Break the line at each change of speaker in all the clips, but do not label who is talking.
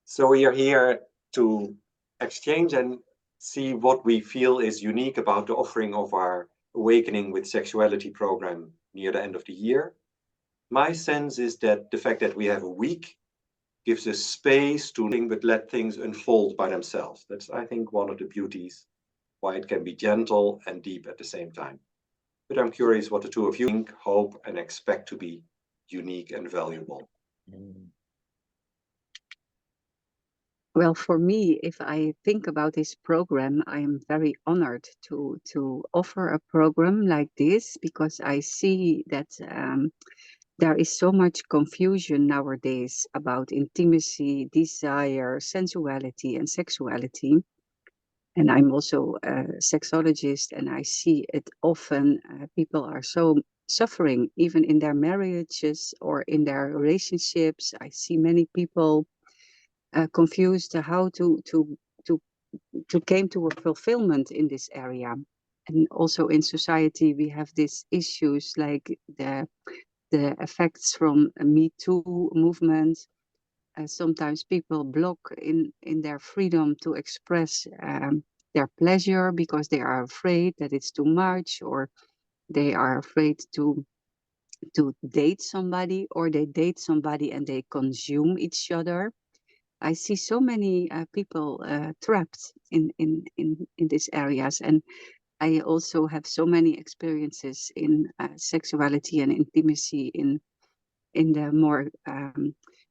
So we are here to exchange and see what we feel is unique about the offering of our Awakening with Sexuality program near the end of the year. My sense is that the fact that we have a week gives us space to think, but let things unfold by themselves. That's, I think, one of the beauties, why it can be gentle and deep at the same time. But I'm curious what the two of you think, hope, and expect to be unique and valuable.
Well, for me, if I think about this program, I am very honored to offer a program like this, because I see that there is so much confusion nowadays about intimacy, desire, sensuality, and sexuality. And I'm also a sexologist, and I see it often. People are so suffering, even in their marriages or in their relationships. I see many people confused how to came to a fulfillment in this area. And also in society, we have these issues like the effects from a Me Too movement. Sometimes people block in their freedom to express their pleasure because they are afraid that it's too much, or they are afraid to date somebody, or they date somebody and they consume each other. I see so many people trapped in these areas, and I also have so many experiences in sexuality and intimacy in the more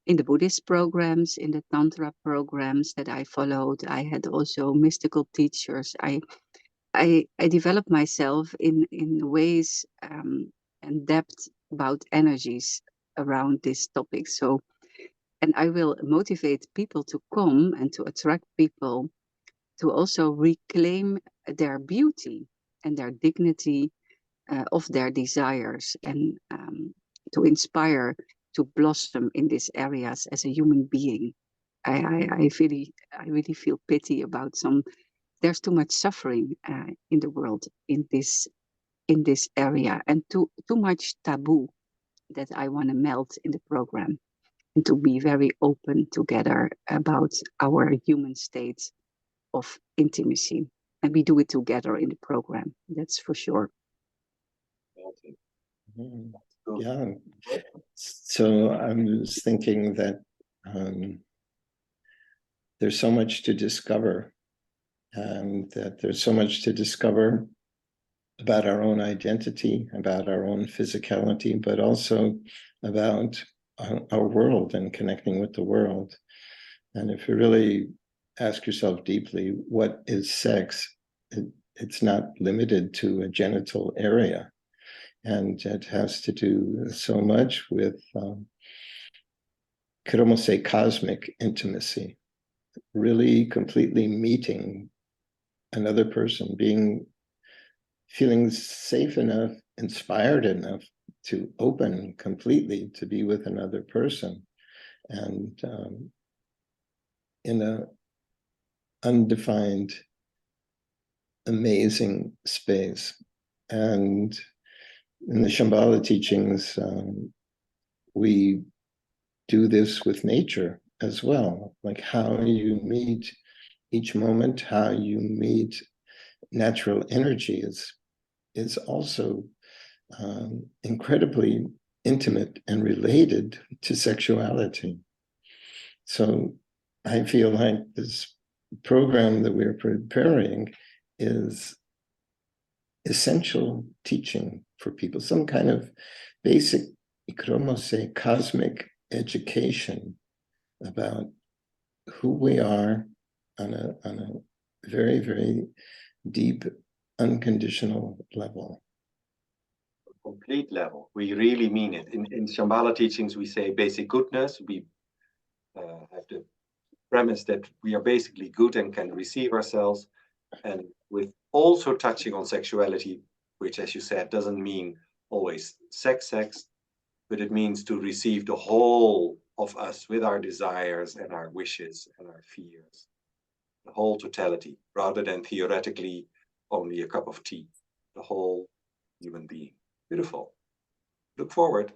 in the Buddhist programs, in the Tantra programs that I followed. I had also mystical teachers. I developed myself in ways and depth about energies around this topic. So, and I will motivate people to come and to attract people to also reclaim their beauty and their dignity of their desires, and to inspire to blossom in these areas as a human being. I really feel pity about some. There's too much suffering in the world in this area, and too much taboo that I want to melt in the program, and to be very open together about our human state of intimacy. And we do it together in the program, that's for sure.
Yeah. So I was thinking that there's so much to discover, and that there's so much to discover about our own identity, about our own physicality, but also about our world and connecting with the world. And if you really ask yourself deeply, what is sex? It's not limited to a genital area. And it has to do so much with, could almost say, cosmic intimacy, really completely meeting another person, feeling safe enough, inspired enough to open completely to be with another person, and in a undefined, amazing space. And in the Shambhala teachings, we do this with nature as well, like how you meet each moment, how you meet natural energy is also incredibly intimate and related to sexuality. So I feel like this program that we're preparing is essential teaching for people, some kind of basic, you could almost say, cosmic education about who we are on a very, very deep, unconditional level.
Complete level. We really mean it. In Shambhala teachings, we say basic goodness. We have the premise that we are basically good and can receive ourselves, and with also touching on sexuality, which, as you said, doesn't mean always sex, but it means to receive the whole of us with our desires and our wishes and our fears, the whole totality, rather than theoretically only a cup of tea, the whole human being. Beautiful. Look forward.